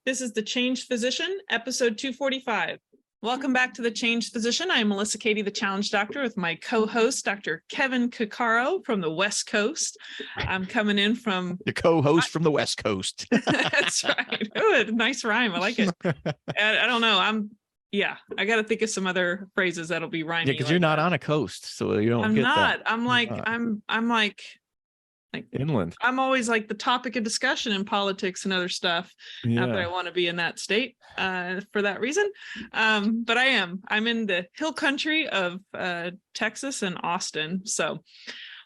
This is The Changed Physician, episode 245. Welcome back to The Changed Physician. I'm Melissa Cady, the Challenge Doctor, with my co-host, Dr. Kevin Cuccaro from the West Coast. I'm coming in from... The co-host from the West Coast. That's right. Ooh, nice rhyme. I like it. I don't know. I got to think of some other phrases that'll be rhyming. Yeah, because you're not on a coast, so you don't I'm get not. that. I'm like inland. I'm always like the topic of discussion in politics and other stuff. Not that I want to be in that state for that reason. But I'm in the hill country of Texas and Austin. So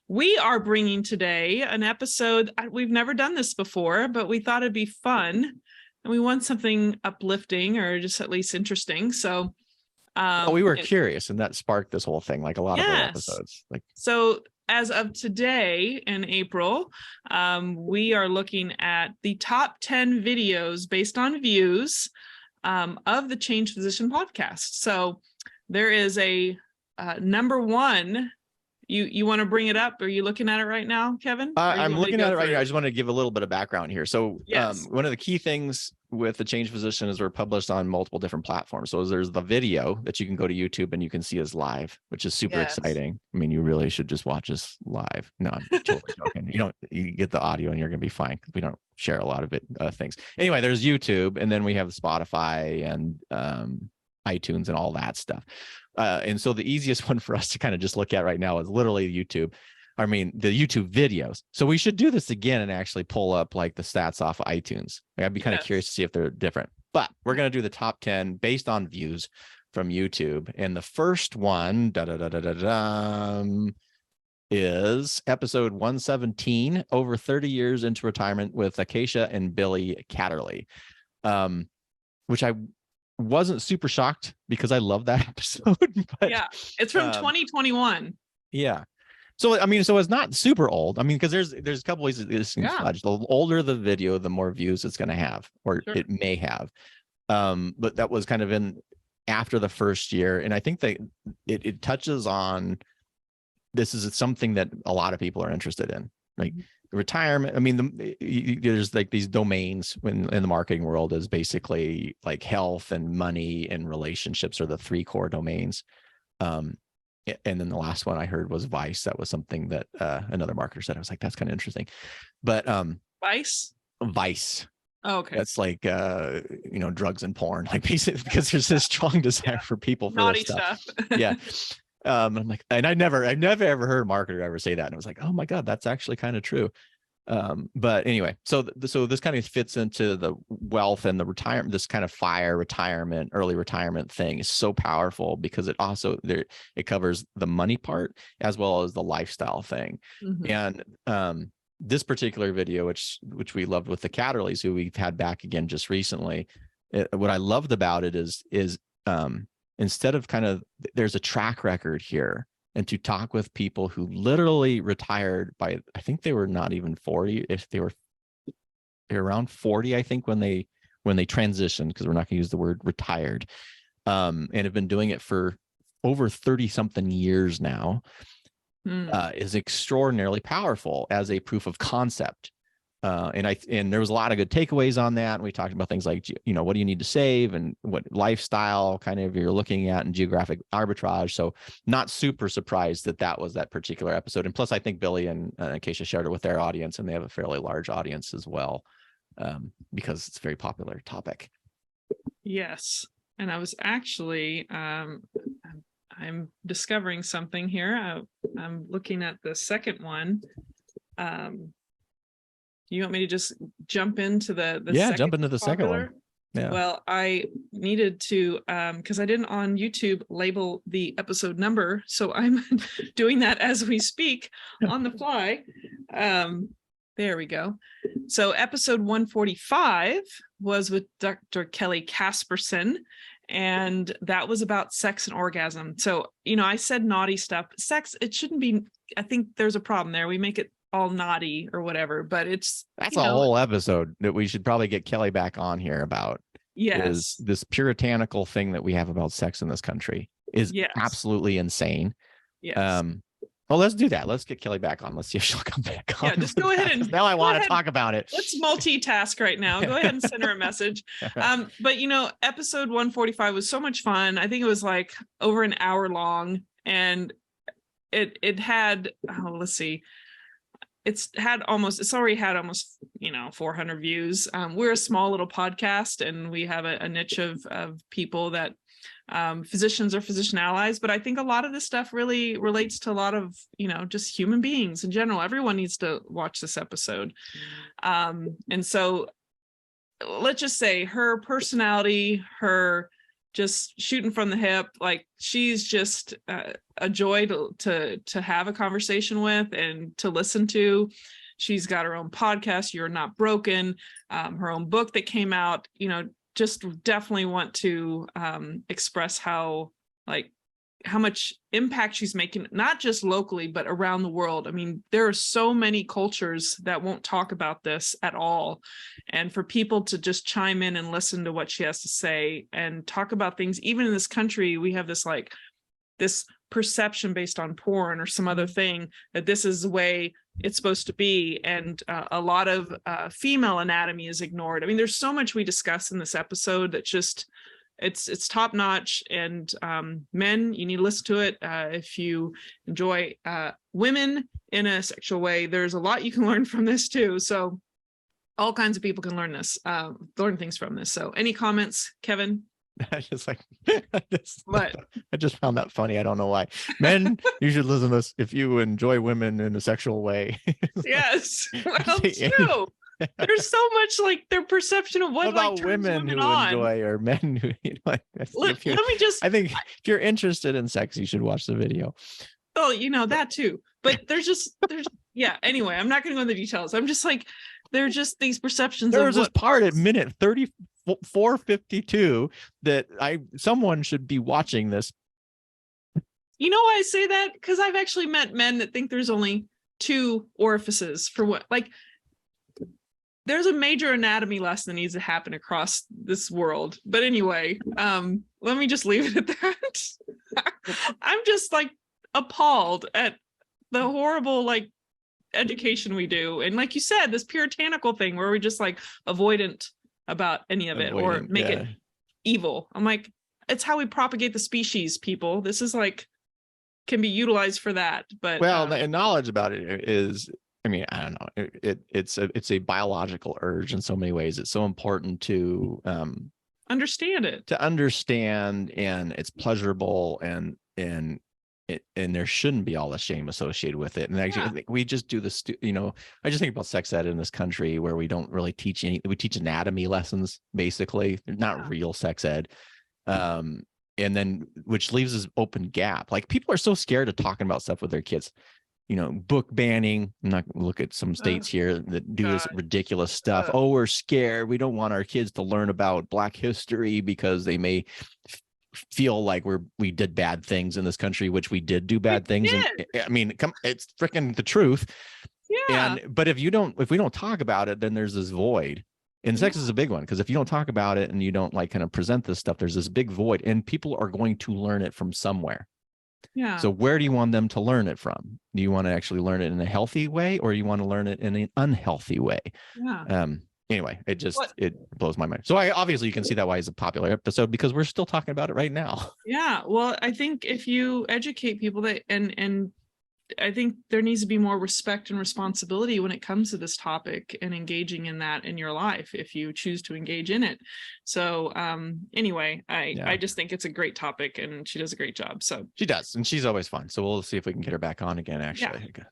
we are bringing today an episode. We've never done this before, but we thought it'd be fun. And we want something uplifting or just at least interesting. So we were curious, and that sparked this whole thing, like a lot of our episodes. So as of today in April, we are looking at the top 10 videos based on views of the Changed Physician podcast. So there is a number one. You want to bring it up? Are you looking at it right now, Kevin? I'm looking at it right now. I just want to give a little bit of background here. So one of the key things with the Changed Physician is we're published on multiple different platforms. So there's the video that you can go to YouTube and you can see us live, which is super exciting. I mean, you really should just watch us live. No, I'm totally joking. You get the audio and you're going to be fine. We don't share a lot of things. Anyway, there's YouTube, and then we have Spotify and iTunes and all that stuff. And so the easiest one for us to kind of just look at right now is literally YouTube. I mean, the YouTube videos. So we should do this again and actually pull up like the stats off of iTunes. I'd be kind of curious to see if they're different, but we're going to do the top 10 based on views from YouTube. And the first one is episode 117, over 30 years into retirement with Acacia and Billy Catterley, which I wasn't super shocked because I love that episode. But, it's from 2021. Yeah. So, I mean, so it's not super old. I mean, because there's a couple ways this can fudge. The older the video, the more views it's going to have, or it may have. But that was kind of in after the first year. And I think that it touches on, this is something that a lot of people are interested in, like retirement. I mean, there's like these domains in the marketing world is basically like health and money and relationships are the three core domains. And then the last one I heard was Vice. That was something that another marketer said. I was like, that's kind of interesting. But Vice. Oh, okay. That's like drugs and porn, like basically because there's this strong desire for people for naughty this stuff. Yeah. I'm like, and I've never ever heard a marketer ever say that. And I was like, oh my God, that's actually kind of true. But anyway, so this kind of fits into the wealth and the retirement, this kind of early retirement thing is so powerful because it also it covers the money part as well as the lifestyle thing. And this particular video, which we loved with the Catterleys, who we've had back again just recently, what I loved about it is instead of there's a track record here. And to talk with people who literally retired by, I think they were not even 40, if they were around 40, I think when they transitioned, because we're not going to use the word retired, and have been doing it for over 30 something years now, is extraordinarily powerful as a proof of concept. And there was a lot of good takeaways on that. And we talked about things like, what do you need to save and what lifestyle kind of you're looking at and geographic arbitrage. So not super surprised that was that particular episode. And plus I think Billy and Acacia shared it with their audience, and they have a fairly large audience as well, because it's a very popular topic. Yes. And I was actually, I'm discovering something here. I'm looking at the second one. You want me to just jump into the jump into the second one. Yeah. Well, I needed to because I didn't on YouTube label the episode number, so I'm doing that as we speak on the fly. There we go. So episode 145 was with Dr. Kelly Casperson, and that was about sex and orgasm. So, I said naughty stuff. Sex, it shouldn't be. I think there's a problem there. We make it all naughty or whatever, but that's a whole episode that we should probably get Kelly back on here about. Is this puritanical thing that we have about sex in this country is absolutely insane. Yes. Well, let's do that. Let's get Kelly back on. Let's see if she'll come back on. Yeah, just go ahead and now I go want to ahead. talk about it. Let's multitask right now. Go ahead and send her a message. But episode 145 was so much fun. I think it was like over an hour long, and it had, let's see, it's already had almost 400 views. We're a small little podcast, and we have a niche of people that physicians or physician allies, but I think a lot of this stuff really relates to a lot of just human beings in general. Everyone needs to watch this episode. And so let's just say her personality, her just shooting from the hip, like she's just a joy to have a conversation with and to listen to. She's got her own podcast, You're Not Broken, her own book that came out. Just definitely want to express how much impact she's making, not just locally, but around the world. I mean, there are so many cultures that won't talk about this at all. And for people to just chime in and listen to what she has to say and talk about things, even in this country, we have this perception based on porn or some other thing that this is the way it's supposed to be, and a lot of female anatomy is ignored. I mean, there's so much we discuss in this episode that just it's top notch. And men, you need to listen to it if you enjoy women in a sexual way. There's a lot you can learn from this too. So all kinds of people can learn things from this. So any comments, Kevin? I just found that funny. I don't know why. Men, you should listen to this if you enjoy women in a sexual way. Yes, well, true. There's so much their perception of what about women who enjoy, or men who I think if you're interested in sex, you should watch the video. Oh, that too. But there's yeah. Anyway, I'm not going to go into the details. I'm just there's just these perceptions. There's this part at minute 34:52 that someone should be watching this. You know why I say that? Because I've actually met men that think there's only 2 orifices for what, there's a major anatomy lesson that needs to happen across this world. But anyway, let me just leave it at that. I'm just appalled at the horrible education we do. And like you said, this puritanical thing where we just avoidant about any of it or make it evil. I'm it's how we propagate the species, people. This is can be utilized for that. But the knowledge about it is, I mean, I don't know. It's a biological urge in so many ways. It's so important to understand it, and it's pleasurable, and there shouldn't be all the shame associated with it. And actually, I think we just do this. I just think about sex ed in this country where we don't really teach we teach anatomy lessons, basically. They're not real sex ed. And then which leaves this open gap. People are so scared of talking about stuff with their kids. Book banning. I'm not going to look at some states here that do this ridiculous stuff. Oh, we're scared. We don't want our kids to learn about Black history because they may feel like we did bad things in this country, which we did do bad things. And I mean, it's freaking the truth. Yeah. But if we don't talk about it, then there's this void. And sex is a big one, because if you don't talk about it and you don't kind of present this stuff, there's this big void, and people are going to learn it from somewhere. Yeah. So where do you want them to learn it from? Do you want to actually learn it in a healthy way, or you want to learn it in an unhealthy way? Yeah. Anyway, it blows my mind. So obviously you can see that why it's a popular episode, because we're still talking about it right now. Yeah. Well, I think if you educate people and I think there needs to be more respect and responsibility when it comes to this topic and engaging in that in your life, if you choose to engage in it. So anyway, I just think it's a great topic, and she does a great job. So she does, and she's always fun. So we'll see if we can get her back on again, actually. Yeah.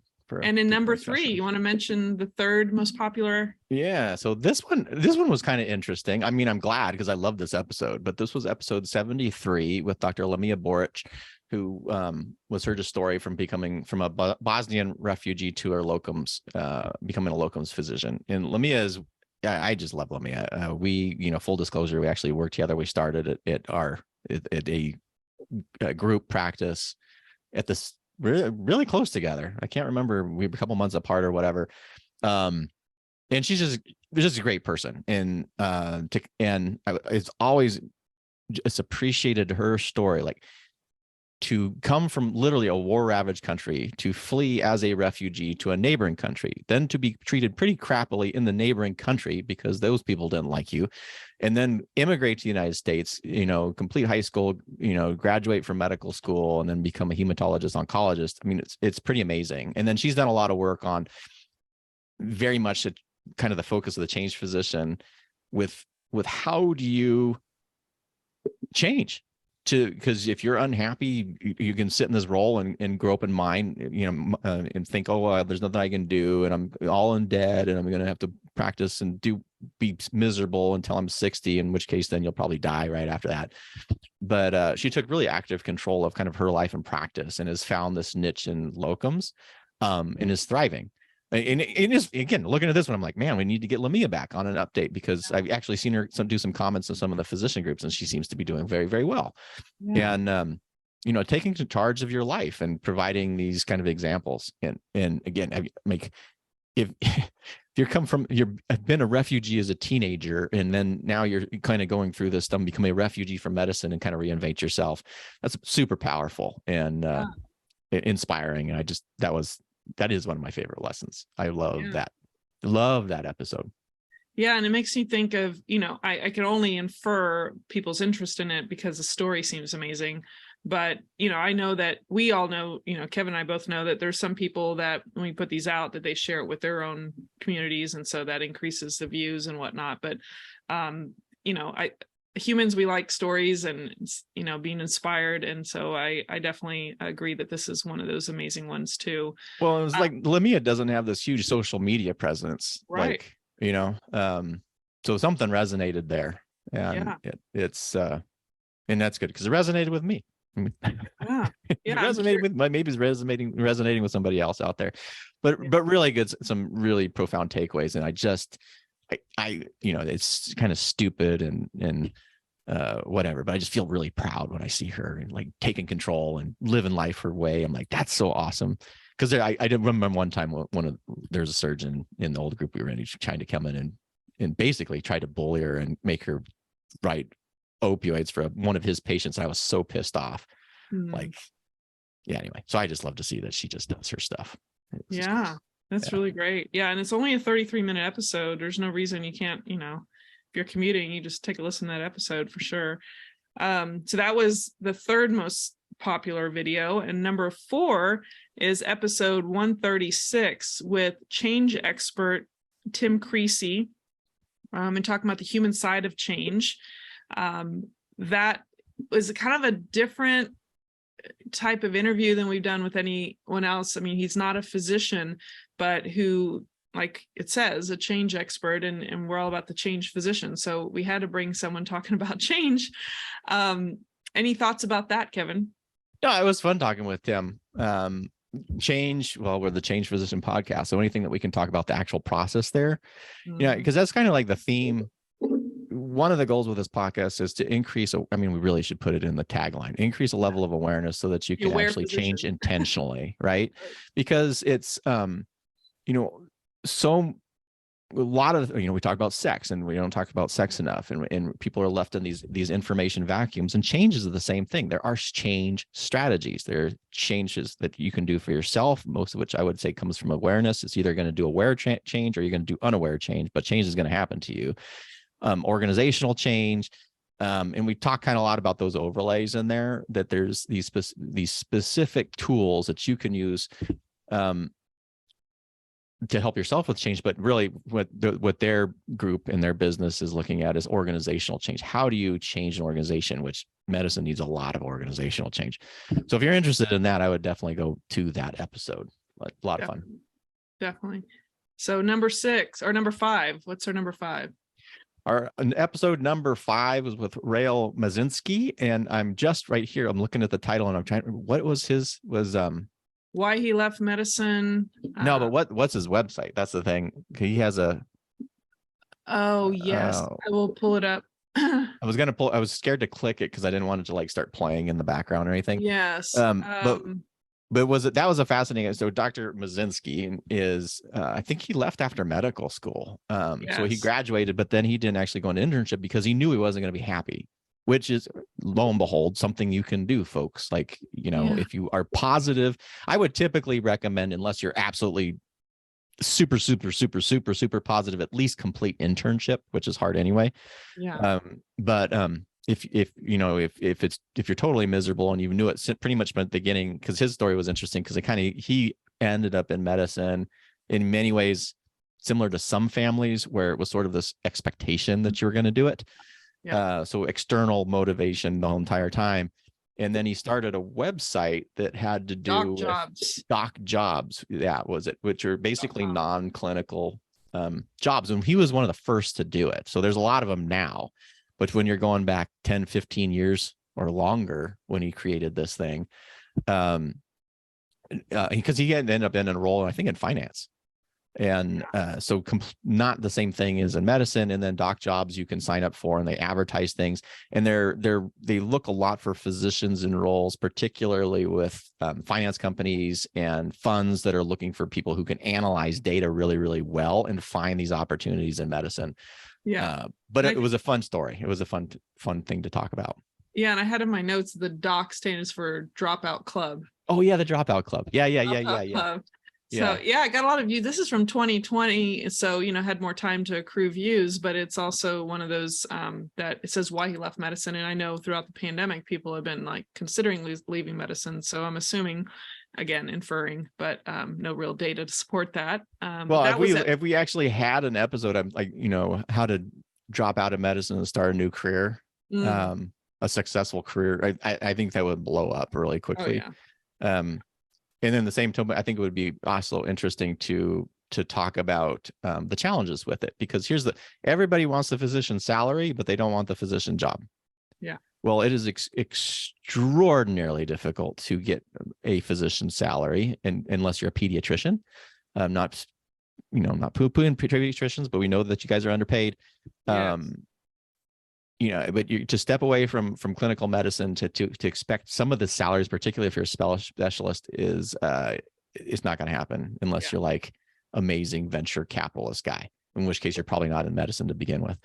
And in number 3, you want to mention the 3rd most popular? Yeah. So this one was kind of interesting. I mean, I'm glad, because I love this episode, but this was episode 73 with Dr. Lamia Boric, who was heard a story from a Bosnian refugee to her locums, becoming a locums physician. And Lamia is, I just love Lamia. We, full disclosure, we actually worked together. We started at a group practice at this really close together. I can't remember, we were a couple months apart or whatever. And she's just a great person. And it's always just appreciated her story. to come from literally a war-ravaged country, to flee as a refugee to a neighboring country, then to be treated pretty crappily in the neighboring country because those people didn't like you, and then immigrate to the United States, complete high school, graduate from medical school, and then become a hematologist oncologist. I mean, it's pretty amazing. And then she's done a lot of work on very much kind of the focus of the change physician with how do you change because if you're unhappy, you can sit in this role and grow up in mind, and think, oh, well, there's nothing I can do, and I'm all in debt, and I'm going to have to practice and be miserable until I'm 60, in which case then you'll probably die right after that. But she took really active control of kind of her life and practice, and has found this niche in locums, and is thriving. And it is, again, looking at this one, I'm like, man, we need to get Lamia back on an update, because I've actually seen her do some comments in some of the physician groups, and she seems to be doing very, very well. Yeah. And, taking charge of your life and providing these kind of examples. And again, if you've been a refugee as a teenager, and then now you're kind of going through this stuff and become a refugee from medicine and kind of reinvent yourself, that's super powerful and inspiring. And that is one of my favorite lessons. I love that. Love that episode. Yeah. And it makes me think of, I can only infer people's interest in it because the story seems amazing. But, I know that we all know, Kevin and I both know that there's some people that when we put these out, that they share it with their own communities. And so that increases the views and whatnot. But, humans, we like stories and, being inspired. And so I definitely agree that this is one of those amazing ones too. Well, it was like Lamia doesn't have this huge social media presence, right? So something resonated there, and it's and that's good because it resonated with me. It resonated with maybe it's resonating with somebody else out there, but really good, some really profound takeaways. And I it's kind of stupid and whatever, but I just feel really proud when I see her and like taking control and living life her way. I'm like, that's so awesome. Because I did remember one time there's a surgeon in the old group we were in, who's trying to come in and basically try to bully her and make her write opioids for one of his patients. I was so pissed off. Anyway, so I just love to see that she just does her stuff. That's really great. Yeah. And it's only a 33-minute episode. There's no reason you can't, if you're commuting, you just take a listen to that episode for sure. So that was the third most popular video. And number 4 is episode 136 with change expert Tim Creasy, and talking about the human side of change. That was kind of a different type of interview than we've done with anyone else. I mean, he's not a physician, but who, like it says, a change expert, and we're all about the change physician. So we had to bring someone talking about change. Any thoughts about that, Kevin? No, it was fun talking with Tim. Change, well, we're the Change Physician podcast, so anything that we can talk about the actual process there. Because that's kind of like the theme. One of the goals with this podcast is to increase, we really should put it in the tagline, increase a level of awareness so that you can actually change intentionally, right? Because it's, a lot of, we talk about sex and we don't talk about sex enough, and people are left in these information vacuums, and changes are the same thing. There are change strategies. There are changes that you can do for yourself, most of which I would say comes from awareness. It's either going to do aware change or you're going to do unaware change, but change is going to happen to you. Organizational change. And we talk kind of a lot about those overlays in there, that there's these specific tools that you can use to help yourself with change. But really what their group and their business is looking at is organizational change. How do you change an organization, which medicine needs a lot of organizational change. So if you're interested in that, I would definitely go to that episode. A lot of fun. Definitely. So number 5, what's our number 5? Our episode number 5 was with Rael Mazinski, and I'm just right here. I'm looking at the title, and I'm trying. What was why he left medicine? No, but what's his website? That's the thing. He has a. Oh yes, I will pull it up. I was scared to click it because I didn't want it to like start playing in the background or anything. Yes. But that was a fascinating. So Dr. Mazinski is, I think he left after medical school. So he graduated, but then he didn't actually go into internship because he knew he wasn't going to be happy. which is, lo and behold, something you can do, folks. Like, Yeah. if you are positive, I would typically recommend, unless you're absolutely super, super, super, super, super positive, at least complete internship, which is hard anyway. Yeah. But if you're totally miserable and you knew it pretty much from the beginning, because his story was interesting, because he ended up in medicine in many ways similar to some families where it was sort of this expectation that you were going to do it. Yeah. So external motivation the whole entire time. And then he started a website that had to do Doc with jobs. doc jobs. Yeah, was it? Which are basically .com. non-clinical jobs. And he was one of the first to do it. So there's a lot of them now. But when you're going back 10, 15 years or longer, when he created this thing, because he had ended up in a role, I think, in finance. And so not the same thing as in medicine. And then doc jobs you can sign up for, and they advertise things, and they look a lot for physicians in roles, particularly with finance companies and funds that are looking for people who can analyze data really, really well and find these opportunities in medicine. Yeah. But it was a fun story. It was a fun thing to talk about. Yeah. And I had in my notes, the doc stands for Dropout Club. Oh yeah, the Dropout Club. Yeah. Club. So yeah, I got a lot of views. This is from 2020, so had more time to accrue views, but it's also one of those that it says why he left medicine. And I know throughout the pandemic, people have been like considering leaving medicine. So I'm assuming, again, inferring, but no real data to support that. Well, if we actually had an episode of like, how to drop out of medicine and start a new career, a successful career, I think that would blow up really quickly. Oh, yeah. And then the same time, I think it would be also interesting to talk about the challenges with it, because everybody wants the physician salary, but they don't want the physician job. Yeah. Well, it is extraordinarily difficult to get a physician salary, and unless you're a pediatrician. Not poo-pooing pediatricians, but we know that you guys are underpaid. Yes. But to step away from clinical medicine to expect some of the salaries, particularly if you're a specialist, is it's not going to happen unless you're like amazing venture capitalist guy, in which case you're probably not in medicine to begin with.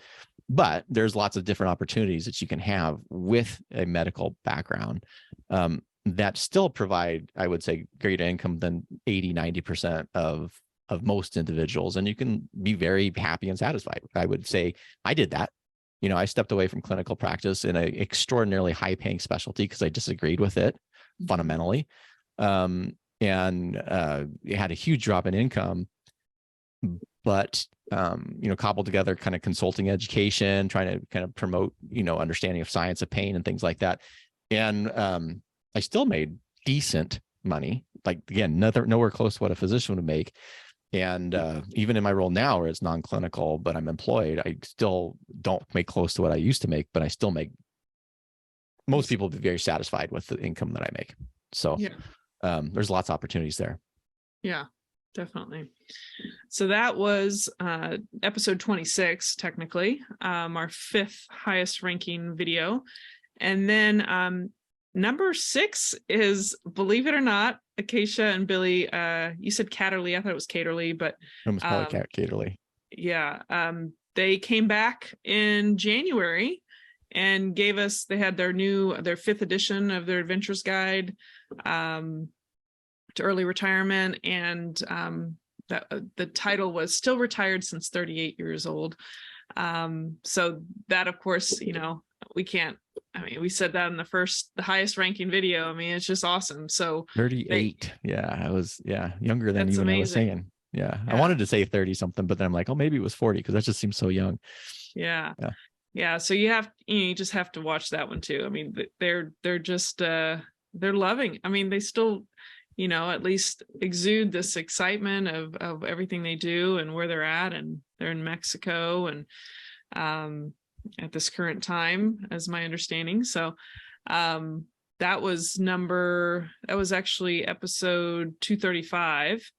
But there's lots of different opportunities that you can have with a medical background that still provide, I would say, greater income than 80-90% of most individuals, and you can be very happy and satisfied. I would say I did that. I stepped away from clinical practice in an extraordinarily high-paying specialty because I disagreed with it fundamentally, and it had a huge drop in income. But cobbled together kind of consulting education, trying to kind of promote understanding of science of pain and things like that, and I still made decent money. Like, again, nowhere close to what a physician would make. And even in my role now, where it's non-clinical, but I'm employed, I still don't make close to what I used to make, but I still make. Most people will be very satisfied with the income that I make. So there's lots of opportunities there. Yeah, definitely. So that was episode 26, technically, our 5th highest ranking video. And then number 6 is, believe it or not, Acacia and Billy. You said Catterley. I thought it was Caterley, but it was probably Caterley. Yeah. They came back in January and gave us, they had their 5th edition of their adventures guide to early retirement. And the title was Still Retired Since 38 Years Old. So that, of course, we can't, we said that in the highest ranking video. It's just awesome. So 38. I was younger than even amazing. I was saying. Yeah. I wanted to say 30 something, but then I'm like, oh, maybe it was 40, because that just seems so young. Yeah. So you just have to watch that one too. They're just they're loving. They still, at least exude this excitement of everything they do and where they're at, and they're in Mexico and at this current time, as my understanding. So that was actually episode 235.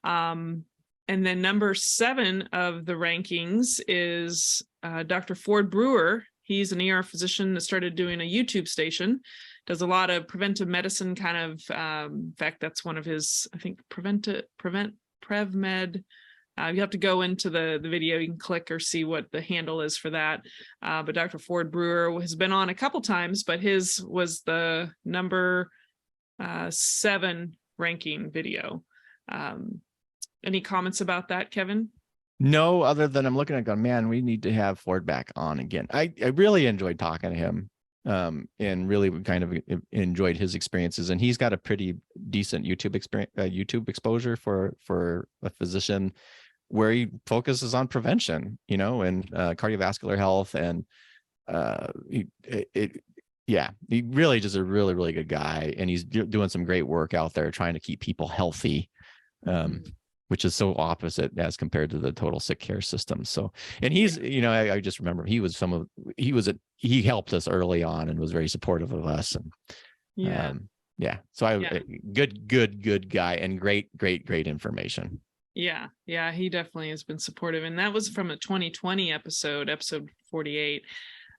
And then number 7 of the rankings is Dr. Ford Brewer. He's an ER physician that started doing a YouTube station, does a lot of preventive medicine kind of, in fact, that's one of his, I think, PrevMed You have to go into the video. You can click or see what the handle is for that. But Dr. Ford Brewer has been on a couple times, but his was the number 7 ranking video. Any comments about that, Kevin? No, other than I'm looking at going, man, we need to have Ford back on again. I really enjoyed talking to him, and really kind of enjoyed his experiences. And he's got a pretty decent YouTube experience, YouTube exposure for a physician, where he focuses on prevention, and cardiovascular health. And he really just a really, really good guy. And he's doing some great work out there trying to keep people healthy, which is so opposite as compared to the total sick care system. So, and he's, I just remember he helped us early on and was very supportive of us. And so good guy, and great information. Yeah, he definitely has been supportive. And that was from a 2020 episode 48.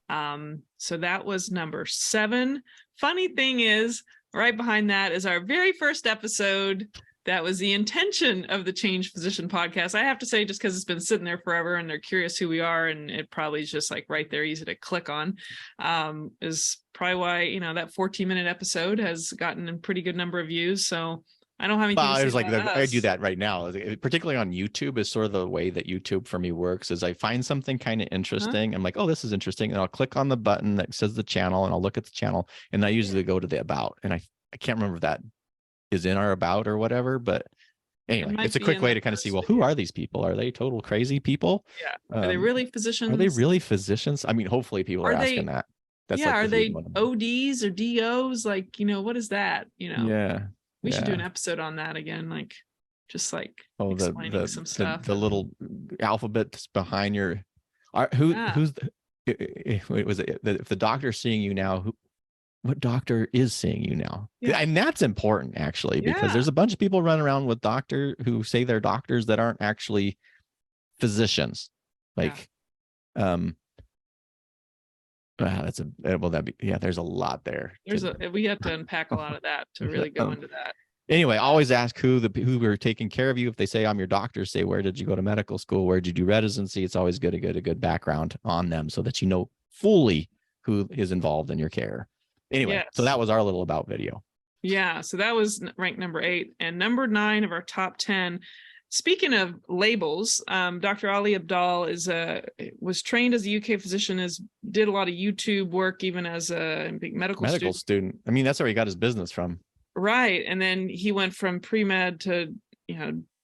So that was number 7. Funny thing is, right behind that is our very first episode. That was the intention of the Change Physician podcast. I have to say, just because it's been sitting there forever and they're curious who we are, and it probably is just like right there, easy to click on, is probably why, that 14-minute episode has gotten a pretty good number of views. So I don't have anything to say about us. I do that right now, particularly on YouTube. Is sort of the way that YouTube for me works. Is I find something kind of interesting. I'm like, oh, this is interesting, and I'll click on the button that says the channel, and I'll look at the channel, and I usually go to the about, and I can't remember if that is in our about or whatever, but anyway, it's a quick way to kind of see, well, who are these people? Are they total crazy people? Yeah. Are they really physicians? Are they really physicians? I mean, hopefully people are asking that. That's are they ODs or DOs? Like, what is that? We should do an episode on that again, explaining some stuff. The little alphabets behind your who's if the doctor's seeing you now, what doctor is seeing you now? And that's important, actually, because there's a bunch of people running around with who say they're doctors that aren't actually physicians. There's a lot there. We have to unpack a lot of that to really go into that. Anyway, always ask who are taking care of you. If they say I'm your doctor, say, where did you go to medical school? Where did you do residency? It's always good to get a good background on them so that you know fully who is involved in your care. Anyway, so that was our little about video. Yeah, so that was ranked number 8. And number 9 of our top 10. Speaking of labels, Dr. Ali Abdal was trained as a UK physician, did a lot of YouTube work, even as a medical student. I mean, that's where he got his business from. Right. And then he went from pre-med to,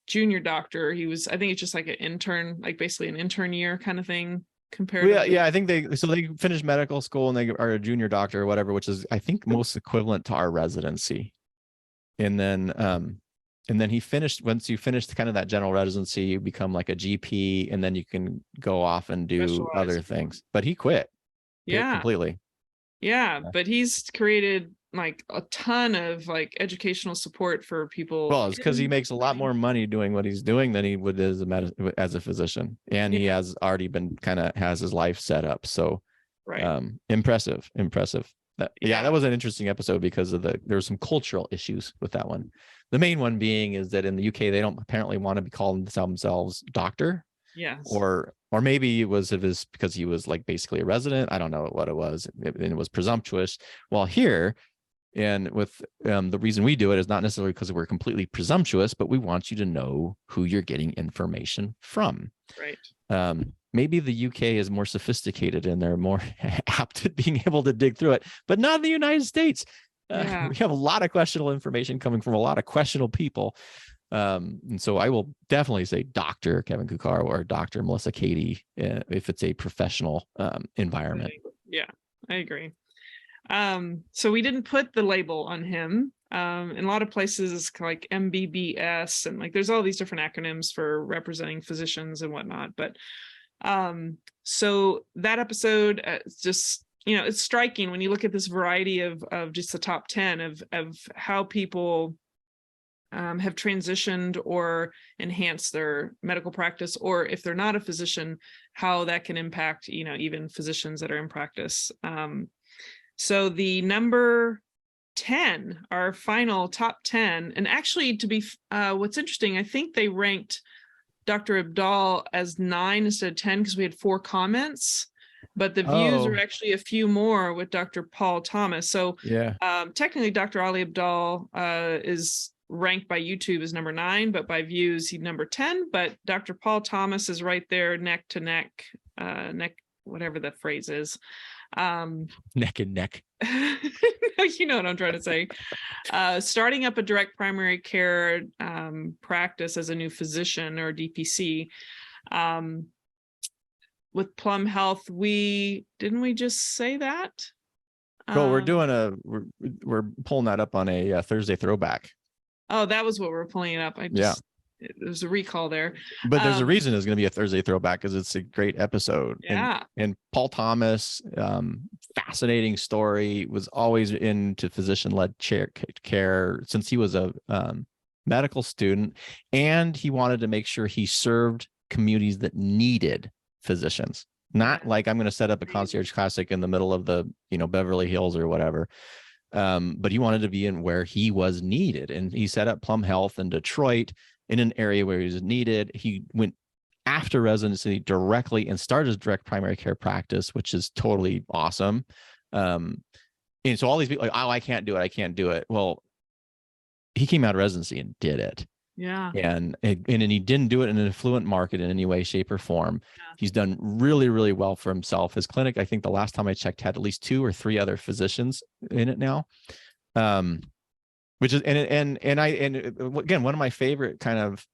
junior doctor. He was, I think it's just like an intern, like basically an intern year kind of thing. I think they finished medical school and they are a junior doctor or whatever, which is, I think, most equivalent to our residency. And then he finished, once you finish kind of that general residency, you become like a GP, and then you can go off and do other things. But he quit completely. But he's created like a ton of like educational support for people. Well, it's because he makes a lot more money doing what he's doing than he would as a physician, and he has already been has his life set up. So, impressive. That was an interesting episode because there were some cultural issues with that one. The main one being is that in the UK they don't apparently want to be calling themselves doctor. Yes. Or maybe it was because he was like basically a resident. I don't know what it was. It was presumptuous. Well, here, and with the reason we do it is not necessarily because we're completely presumptuous, but we want you to know who you're getting information from. Right. Maybe the UK is more sophisticated and they're more apt at being able to dig through it, but not in the United States. We have a lot of questionable information coming from a lot of questionable people. And so I will definitely say Dr. Kevin Cuccaro or Dr. Melissa Cady if it's a professional environment. Yeah, I agree. So we didn't put the label on him. In a lot of places it's like MBBS, and like there's all these different acronyms for representing physicians and whatnot. But so that episode just, it's striking when you look at this variety of just the top 10 of how people have transitioned or enhanced their medical practice, or if they're not a physician, how that can impact, even physicians that are in practice. So the number 10, our final top 10, and actually to be, what's interesting, I think they ranked Dr. Abdal as 9 instead of 10 because we had 4 comments, but the views are actually a few more with Dr. Paul Thomas. So yeah. technically Dr. Ali Abdal is ranked by YouTube as number 9, but by views he's number 10. But Dr. Paul Thomas is right there, neck to neck, whatever the phrase is. Neck and neck. You know what I'm trying to say. Starting up a direct primary care practice as a new physician or DPC. With Plum Health, didn't we just say that? Cool. We're pulling that up on a Thursday throwback. Oh, that was what we're pulling it up. There's a recall there. But there's a reason it's going to be a Thursday throwback because it's a great episode. Yeah. And Paul Thomas, fascinating story, was always into physician-led care since he was a medical student, and he wanted to make sure he served communities that needed physicians. Not like I'm going to set up a concierge classic in the middle of the Beverly Hills or whatever. But he wanted to be in where he was needed, and he set up Plum Health in Detroit in an area where he was needed. He went after residency directly and started his direct primary care practice, which is totally awesome. And so all these people like, oh, I can't do it. Well, he came out of residency and did it. Yeah. And he didn't do it in an affluent market in any way, shape, or form. Yeah. He's done really, really well for himself. His clinic, I think the last time I checked, had at least 2 or 3 other physicians in it now. Which is and again, one of my favorite kind of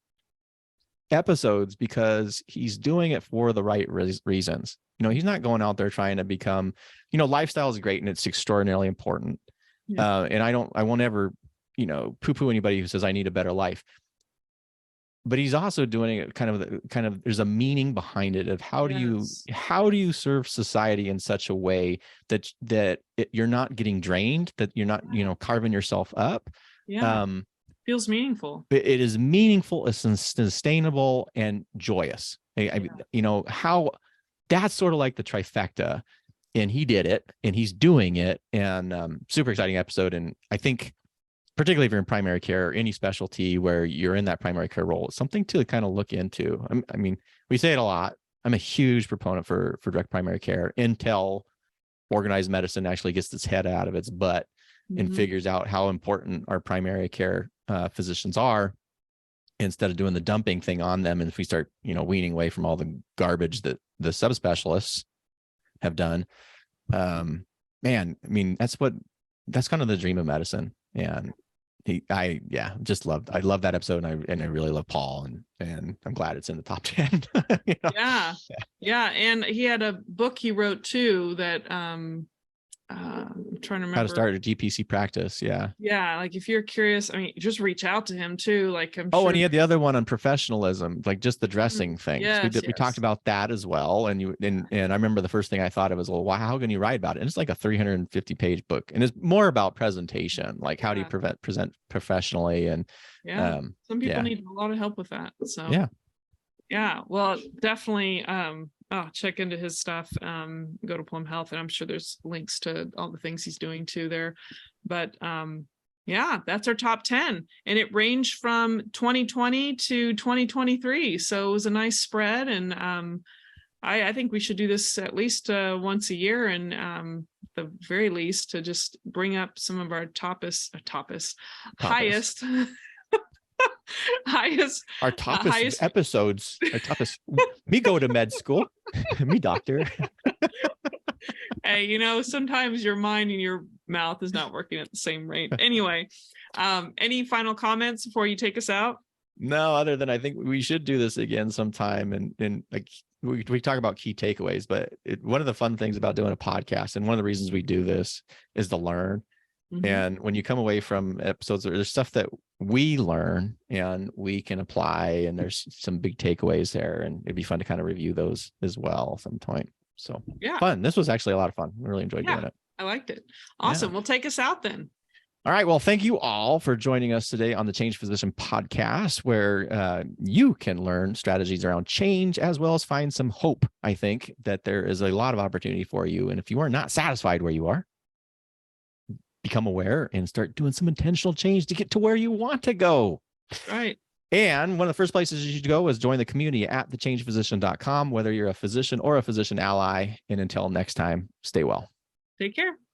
episodes because he's doing it for the right reasons. He's not going out there trying to become, lifestyle is great and it's extraordinarily important. Yeah. And I won't ever, poo-poo anybody who says I need a better life. But he's also doing it kind of there's a meaning behind it of how do you serve society in such a way that you're not getting drained, that you're not carving yourself up. Yeah. Feels meaningful. It is meaningful, it's sustainable and joyous. How that's sort of like the trifecta, and he did it and he's doing it, and super exciting episode. And I think particularly if you're in primary care or any specialty where you're in that primary care role, it's something to kind of look into. I mean, we say it a lot. I'm a huge proponent for direct primary care until organized medicine actually gets its head out of its butt and figures out how important our primary care physicians are, instead of doing the dumping thing on them. And if we start, weaning away from all the garbage that the subspecialists have done, man, I mean, that's kind of the dream of medicine. And I love that episode, and I really love Paul, and I'm glad it's in the top 10. Yeah. And he had a book he wrote too that I'm trying to remember how to start a DPC practice. Yeah. Like if you're curious, I mean, just reach out to him too. Like I'm sure. And he had the other one on professionalism, like just the dressing thing. We talked about that as well. And I remember the first thing I thought of was, well, how can you write about it? And it's like a 350-page book, and it's more about presentation, like how do you present professionally? And some people need a lot of help with that. So well, definitely check into his stuff. Go to Plum Health, and I'm sure there's links to all the things he's doing too there. But that's our top 10, and it ranged from 2020 to 2023. So it was a nice spread, and I think we should do this at least once a year, and the very least to just bring up some of our highest our toughest episodes, our toughest. Me go to med school. Me doctor. Hey, sometimes your mind and your mouth is not working at the same rate. Anyway, any final comments before you take us out? No, other than I think we should do this again sometime, and like we talk about key takeaways, but one of the fun things about doing a podcast, and one of the reasons we do this, is to learn. And when you come away from episodes, there's stuff that we learn and we can apply, and there's some big takeaways there, and it'd be fun to kind of review those as well at some point. So fun. This was actually a lot of fun. I really enjoyed doing it. I liked it. Awesome. We'll take us out then. All right. Well, thank you all for joining us today on the Change Physician podcast, where you can learn strategies around change, as well as find some hope. I think that there is a lot of opportunity for you. And if you are not satisfied where you are, become aware and start doing some intentional change to get to where you want to go. Right. And one of the first places you should go is join the community at thechangephysician.com, whether you're a physician or a physician ally. And until next time, stay well. Take care.